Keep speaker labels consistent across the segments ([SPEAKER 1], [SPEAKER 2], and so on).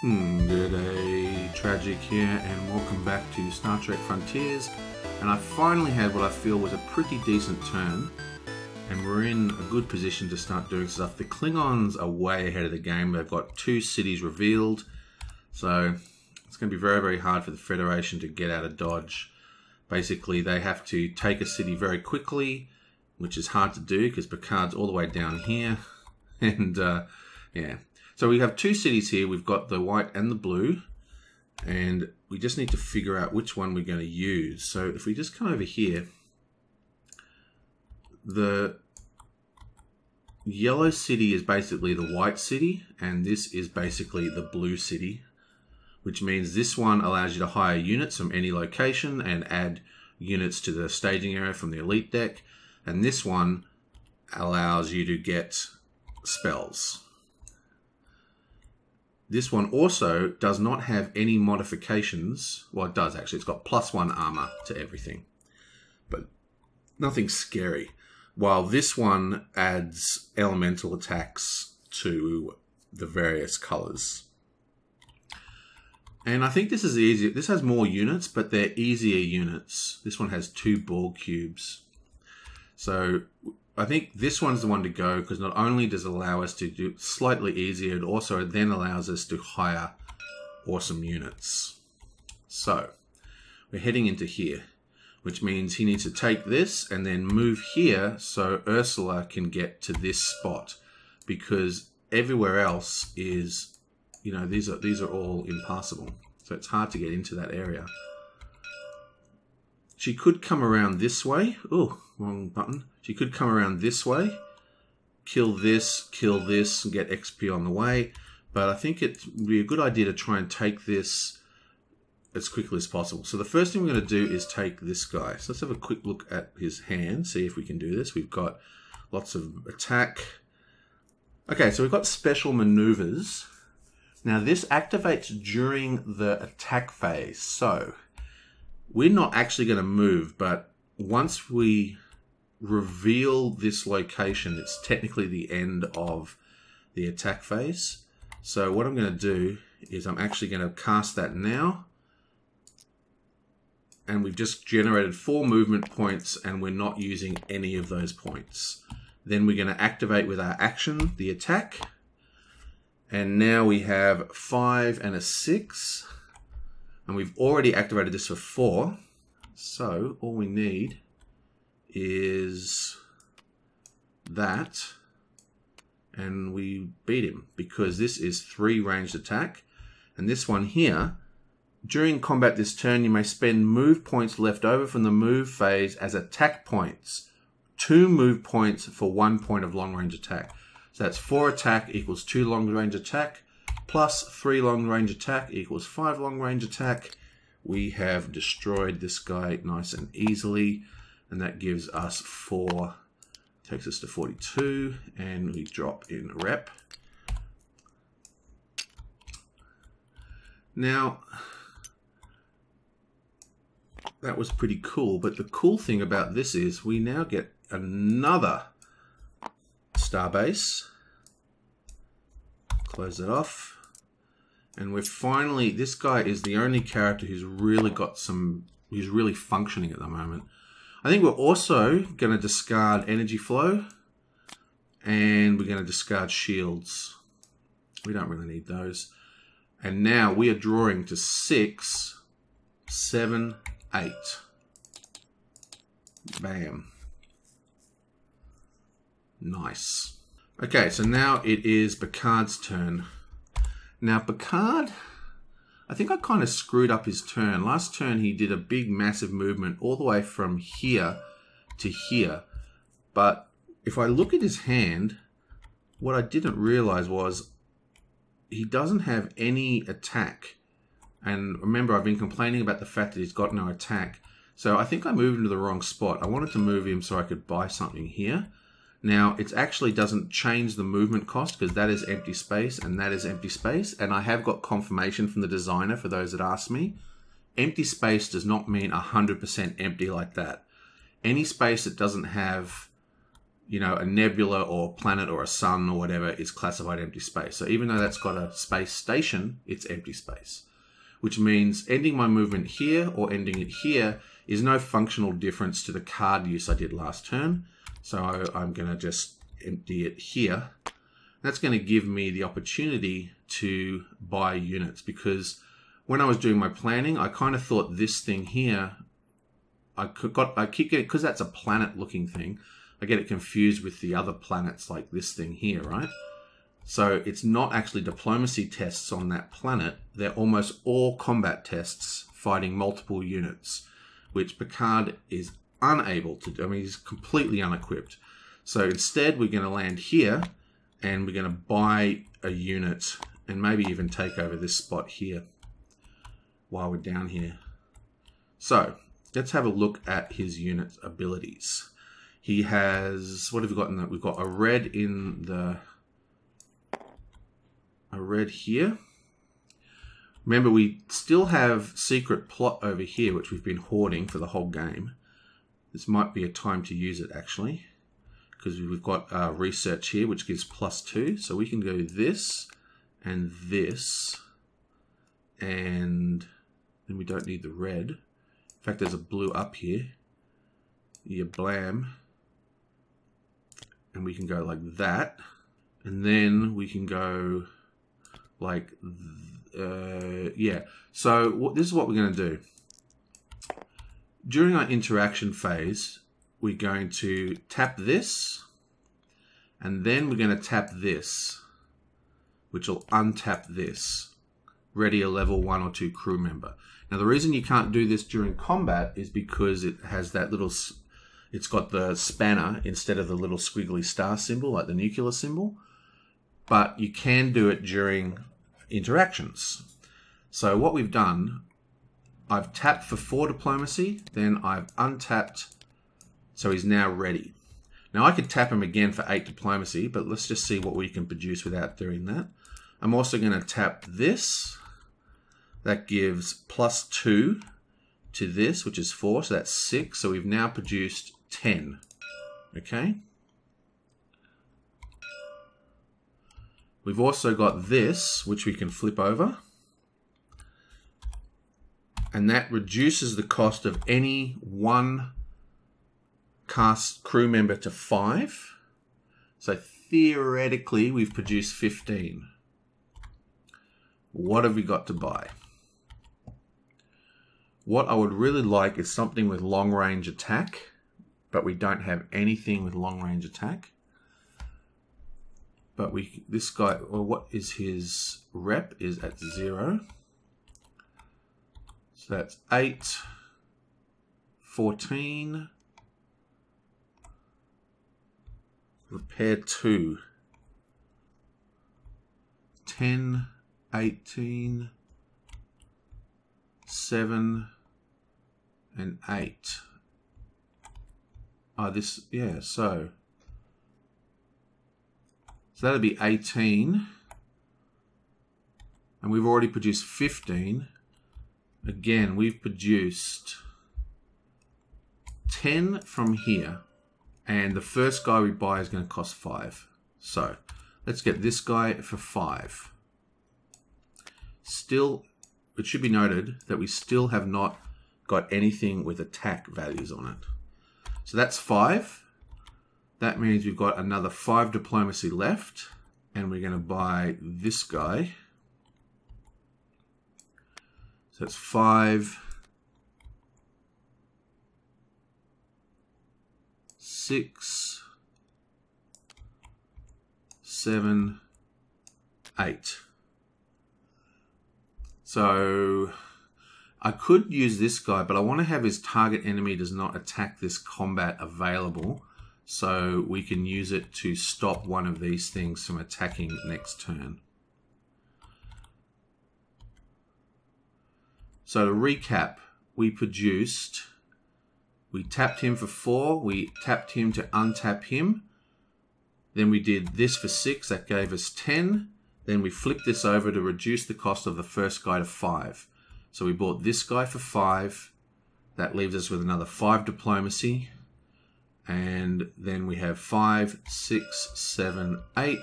[SPEAKER 1] Good day, Tragic here, and welcome back to Star Trek Frontiers. And I finally had what I feel was a pretty decent turn, and we're in a good position to start doing stuff. The Klingons are way ahead of the game. They've got 2 cities revealed, so it's going to be very, very hard for the Federation to get out of Dodge. Basically, they have to take a city very quickly, which is hard to do because Picard's all the way down here, and yeah. So we have 2 cities here. We've got the white and the blue, and we just need to figure out which one we're going to use. So if we just come over here, the yellow city is basically the white city, and this is basically the blue city, which means this one allows you to hire units from any location and add units to the staging area from the elite deck, and this one allows you to get spells. This one also does not have any modifications. Well, it does actually. It's got +1 armor to everything, but nothing scary. While this one adds elemental attacks to the various colors. And I think this is easier. This has more units, but they're easier units. This one has 2 Borg cubes. So I think this one's the one to go because not only does it allow us to do it slightly easier, it also then allows us to hire awesome units. So we're heading into here, which means he needs to take this and then move here so Ursula can get to this spot, because everywhere else is, you know, these are all impassable. So it's hard to get into that area. She could come around this way. Oh, wrong button. She could come around this way, kill this, and get XP on the way. But I think it would be a good idea to try and take this as quickly as possible. So the first thing we're going to do is take this guy. So let's have a quick look at his hand, see if we can do this. We've got lots of attack. Okay, so we've got special maneuvers. Now this activates during the attack phase. So we're not actually going to move, but once we reveal this location, it's technically the end of the attack phase. So what I'm going to do is I'm actually going to cast that now. And we've just generated 4 movement points, and we're not using any of those points. Then we're going to activate with our action the attack. And now we have 5 and a 6. And we've already activated this for 4. So all we need is that, and we beat him because this is 3 ranged attack. And this one here, during combat this turn, you may spend move points left over from the move phase as attack points. 2 move points for 1 point of long range attack. So that's 4 attack equals 2 long range attack, plus 3 long range attack equals 5 long range attack. We have destroyed this guy nice and easily, and that gives us 4, takes us to 42, and we drop in rep. Now, that was pretty cool, but the cool thing about this is we now get another starbase. Close it off. And we're finally, this guy is the only character who's really got some, who's really functioning at the moment. I think we're also going to discard energy flow, and we're going to discard shields. We don't really need those. And now we are drawing to 6, 7, 8. Bam. Nice. Okay, so now it is Picard's turn. Now Picard, I think I kind of screwed up his turn. Last turn he did a big massive movement all the way from here to here. But if I look at his hand, what I didn't realize was he doesn't have any attack. And remember, I've been complaining about the fact that he's got no attack. So I think I moved him to the wrong spot. I wanted to move him so I could buy something here. Now, it actually doesn't change the movement cost because that is empty space and that is empty space. And I have got confirmation from the designer for those that ask me. Empty space does not mean 100% empty like that. Any space that doesn't have you know, a nebula or planet or a sun or whatever is classified empty space. So even though that's got a space station, it's empty space, which means ending my movement here or ending it here is no functional difference to the card use I did last turn. So I'm going to just empty it here. That's going to give me the opportunity to buy units, because when I was doing my planning, I kind of thought this thing here, I keep getting, because that's a planet looking thing, I get it confused with the other planets like this thing here, right? So it's not actually diplomacy tests on that planet. They're almost all combat tests fighting multiple units, which Picard is unable to do. I mean, he's completely unequipped. So instead, we're going to land here, and we're going to buy a unit, and maybe even take over this spot here while we're down here. So let's have a look at his unit abilities. He has, what have we got in that? We've got a red in the, a red here. Remember, we still have secret plot over here, which we've been hoarding for the whole game. This might be a time to use it, actually, because we've got research here, which gives +2. So we can go this and this, and then we don't need the red. In fact, there's a blue up here. Yeah, blam. And we can go like that. And then we can go like, yeah. So this is what we're going to do. During our interaction phase, we're going to tap this, and then we're going to tap this, which will untap this. Ready a level 1 or 2 crew member. Now the reason you can't do this during combat is because it has that little, it's got the spanner instead of the little squiggly star symbol like the nuclear symbol, but you can do it during interactions. So what we've done, I've tapped for 4 diplomacy, then I've untapped, so he's now ready. Now I could tap him again for 8 diplomacy, but let's just see what we can produce without doing that. I'm also going to tap this. That gives +2 to this, which is 4, so that's 6. So we've now produced 10. Okay. We've also got this, which we can flip over. And that reduces the cost of any one cast crew member to 5. So theoretically, we've produced 15. What have we got to buy? What I would really like is something with long range attack, but we don't have anything with long range attack. But this guy, well, what is his rep? Is at 0. So that's 8, 14, repair 2, 10, 18, 7, and 8. Oh, this, yeah, so that'll be 18. And we've already produced 15. Again, we've produced 10 from here. And the first guy we buy is going to cost 5. So let's get this guy for 5. Still, it should be noted that we still have not got anything with attack values on it. So that's 5. That means we've got another 5 diplomacy left, and we're going to buy this guy. So it's 5, 6, 7, 8. So I could use this guy, but I want to have his target enemy does not attack this combat available, so we can use it to stop one of these things from attacking next turn. So to recap, we tapped him for 4, we tapped him to untap him, then we did this for 6, that gave us 10, then we flipped this over to reduce the cost of the first guy to 5. So we bought this guy for 5, that leaves us with another 5 diplomacy, And then we have 5, 6, 7, 8,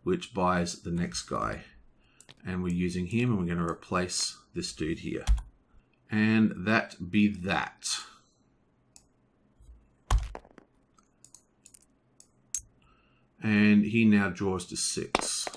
[SPEAKER 1] which buys the next guy. And we're using him, and we're going to replace this dude here. And that be that. And he now draws to 6.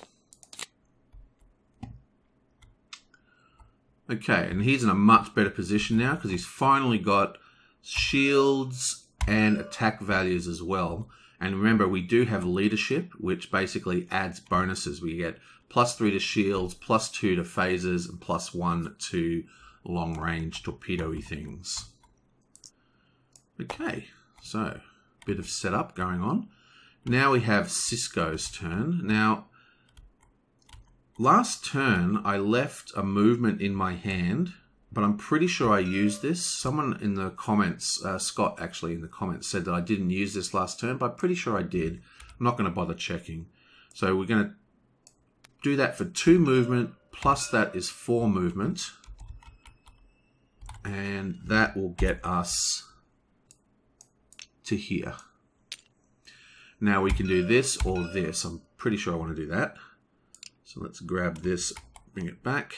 [SPEAKER 1] Okay, and he's in a much better position now because he's finally got shields and attack values as well. And remember, we do have leadership, which basically adds bonuses. We get +3 to shields, +2 to phasers, and +1 to long-range torpedo-y things. Okay, so a bit of setup going on. Now we have Cisco's turn. Now, last turn I left a movement in my hand, but I'm pretty sure I used this. Someone in the comments, Scott actually in the comments, said that I didn't use this last turn, but I'm pretty sure I did. I'm not going to bother checking. So we're going to do that for 2 movement, plus that is 4 movement. And that will get us to here. Now we can do this or this. I'm pretty sure I want to do that. So let's grab this, bring it back.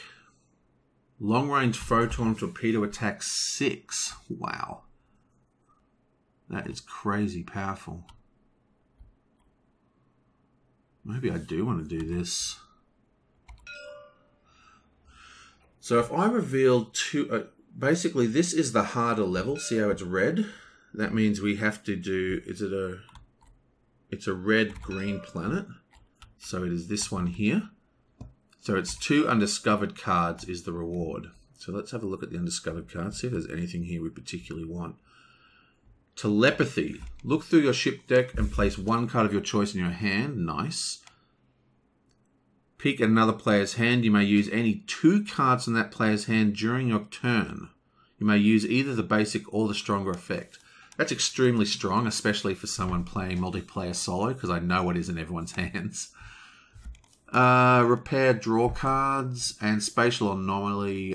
[SPEAKER 1] Long range photon torpedo attack 6. Wow. That is crazy powerful. Maybe I do want to do this. So if I reveal 2... basically, this is the harder level. See how it's red? That means we have to do... It's a red-green planet. So it is this one here. So it's 2 undiscovered cards is the reward. So let's have a look at the undiscovered cards. See if there's anything here we particularly want. Telepathy. Look through your ship deck and place 1 card of your choice in your hand. Nice. Peek at another player's hand. You may use any 2 cards from that player's hand during your turn. You may use either the basic or the stronger effect. That's extremely strong, especially for someone playing multiplayer solo, because I know what is in everyone's hands. Repair draw cards and spatial anomaly.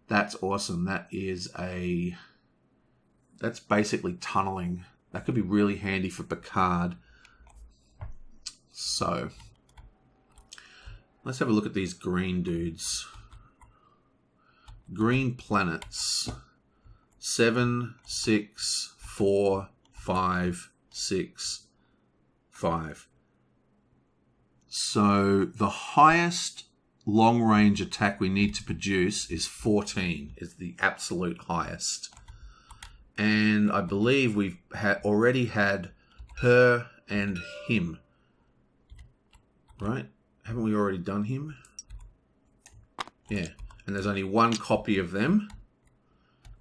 [SPEAKER 1] That's awesome. That's basically tunneling. That could be really handy for Picard. So let's have a look at these green dudes. Green planets. 7, 6, 4, 5, 6, 5. So the highest long-range attack we need to produce is 14, is the absolute highest. And I believe we've already had her and him. Right? Haven't we already done him? Yeah. And there's only 1 copy of them.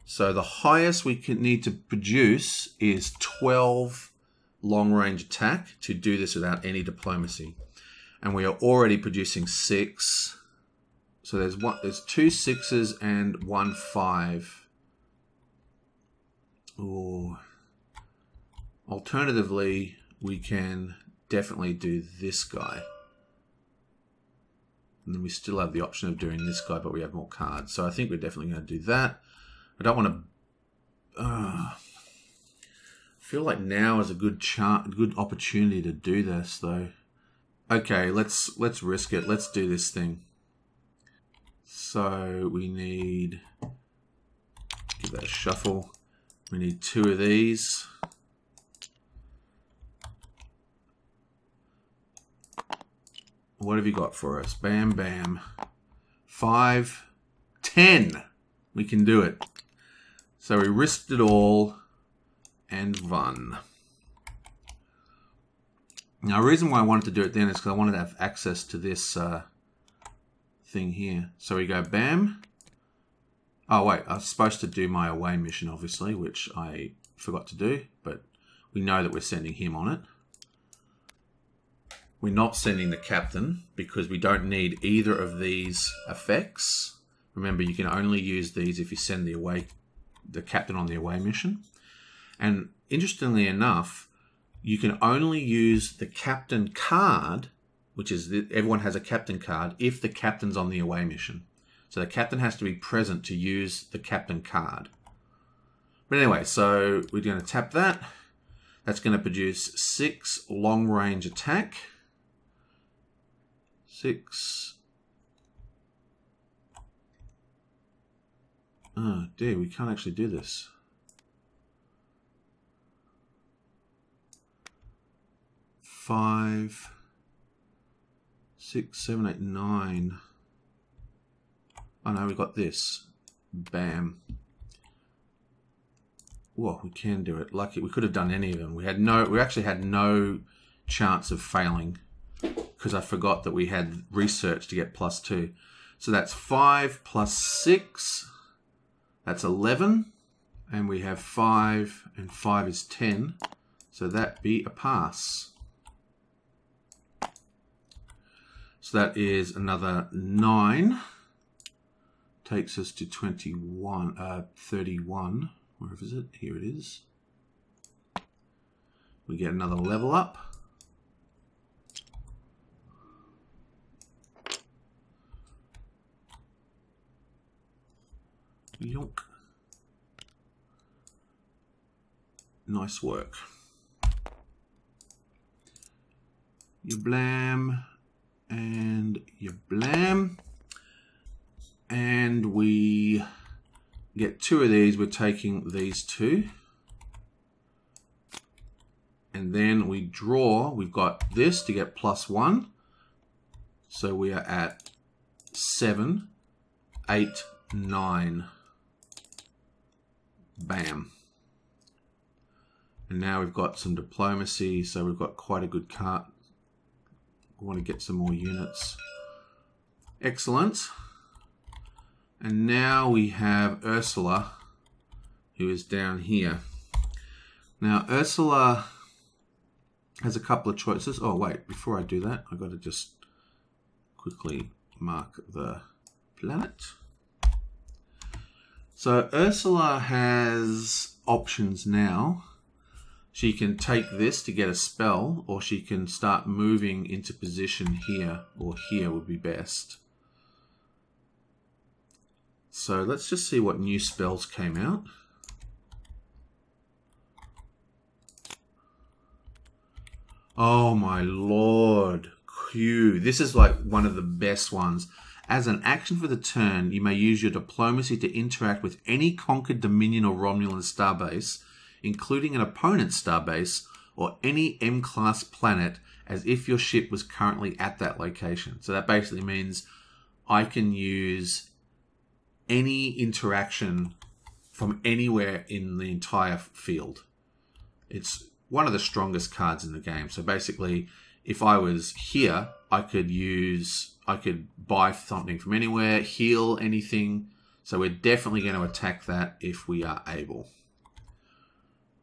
[SPEAKER 1] So the highest we can need to produce is 12 long-range attack to do this without any diplomacy. And we are already producing 6. So there's 2 6s and 1 5. Ooh. Alternatively, we can definitely do this guy. And then we still have the option of doing this guy, but we have more cards. So I think we're definitely going to do that. I don't want to... I feel like now is a good opportunity to do this, though. Okay, let's risk it. Let's do this thing. So we need... give that a shuffle. We need 2 of these. What have you got for us? Bam, bam. 5, 10. We can do it. So we risked it all and won. Now, the reason why I wanted to do it then is because I wanted to have access to this thing here. So we go bam. Oh, wait. I was supposed to do my away mission, obviously, which I forgot to do. But we know that we're sending him on it. We're not sending the captain because we don't need either of these effects. Remember, you can only use these if you send the captain on the away mission. And interestingly enough, you can only use the captain card, which is everyone has a captain card, if the captain's on the away mission. So the captain has to be present to use the captain card. But anyway, so we're going to tap that. That's going to produce 6 long-range attack. 6. Oh dear, we can't actually do this. 5, 6, 7, 8, 9. Oh no, we got this. Bam. Well, we can do it. Lucky we could have done any of them. We actually had no chance of failing because I forgot that we had research to get +2. So that's 5 plus 6. That's 11. And we have 5, and 5 is 10. So that be a pass. So that is another 9. Takes us to 31. Where is it? Here it is. We get another level up. Yonk. Nice work. You blam. And you blam. And we get 2 of these. We're taking these 2. And then we draw. We've got this to get +1. So we are at 7, 8, 9. Bam. And now we've got some diplomacy. So we've got quite a good card. We want to get some more units. Excellent. And now we have Ursula, who is down here. Now, Ursula has a couple of choices. Oh, wait, before I do that, I've got to just quickly mark the planet. So Ursula has options now. She can take this to get a spell, or she can start moving into position here, or here would be best. So let's just see what new spells came out. Oh my lord, Q. This is like one of the best ones. As an action for the turn, you may use your diplomacy to interact with any conquered Dominion or Romulan starbase, including an opponent's starbase, or any M-class planet, as if your ship was currently at that location. So that basically means I can use any interaction from anywhere in the entire field. It's one of the strongest cards in the game. So basically, if I was here, I could buy something from anywhere, heal anything. So we're definitely going to attack that if we are able.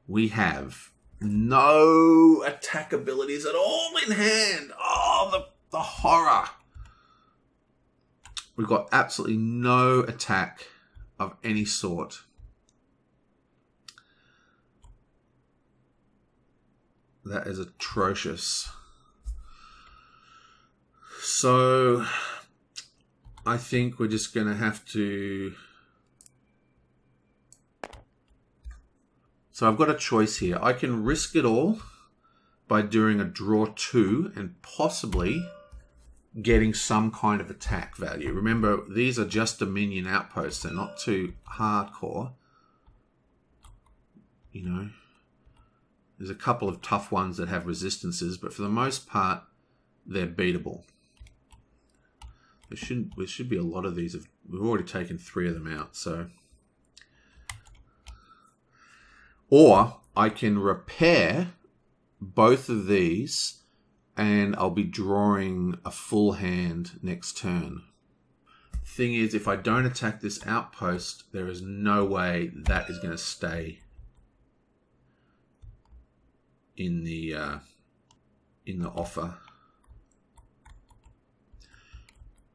[SPEAKER 1] We have no attack abilities at all in hand. Oh, the horror. We've got absolutely no attack of any sort. That is atrocious. So I think we're just going to have to... So I've got a choice here. I can risk it all by doing a draw 2 and possibly getting some kind of attack value. Remember, these are just Dominion outposts. They're not too hardcore. You know, there's a couple of tough ones that have resistances, but for the most part, they're beatable. There should be a lot of these. We've already taken 3 of them out, so... Or I can repair both of these and I'll be drawing a full hand next turn. Thing is, if I don't attack this outpost, there is no way that is going to stay in the offer.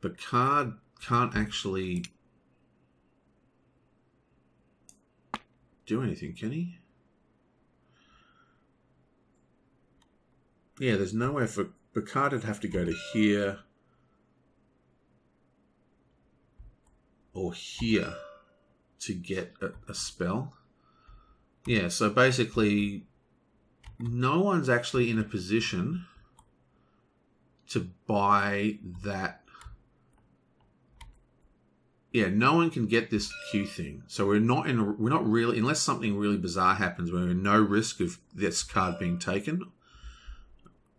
[SPEAKER 1] Picard can't actually do anything, can he? Yeah, there's nowhere for Picard to have to go to here or here to get a spell. Yeah, so basically no one's actually in a position to buy that. Yeah, no one can get this Q thing. So we're not really, unless something really bizarre happens, we're in no risk of this card being taken.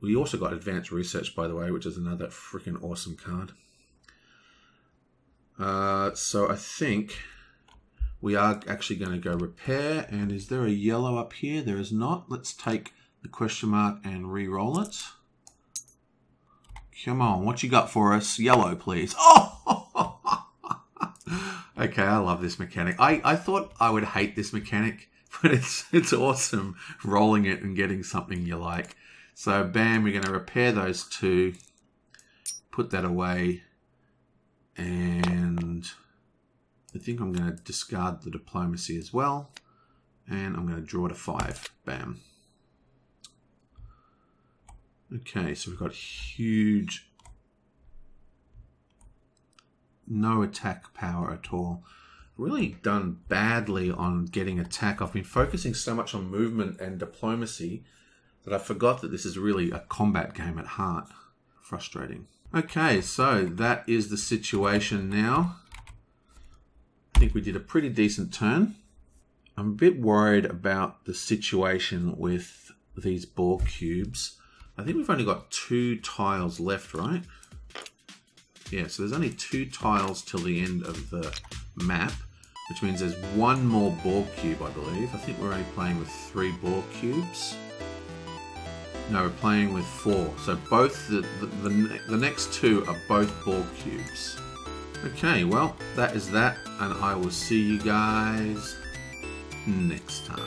[SPEAKER 1] We also got Advanced Research, by the way, which is another freaking awesome card. So I think we are actually going to go Repair. And is there a yellow up here? There is not. Let's take the question mark and re-roll it. Come on, what you got for us? Yellow, please. Oh! Okay, I love this mechanic. I thought I would hate this mechanic, but it's awesome rolling it and getting something you like. So bam, we're going to repair those two, put that away, and I think I'm going to discard the Diplomacy as well, and I'm going to draw to 5. Bam. Okay, so we've got huge, no attack power at all. Really done badly on getting attack. I've been focusing so much on movement and diplomacy that I forgot that this is really a combat game at heart. Frustrating. Okay, so that is the situation now. I think we did a pretty decent turn. I'm a bit worried about the situation with these ball cubes. I think we've only got 2 tiles left, right? Yeah, so there's only 2 tiles till the end of the map, which means there's 1 more ball cube, I believe. I think we're only playing with 3 ball cubes. No, we're playing with 4. So both the next 2 are both ball cubes. Okay, well, that is that, and I will see you guys next time.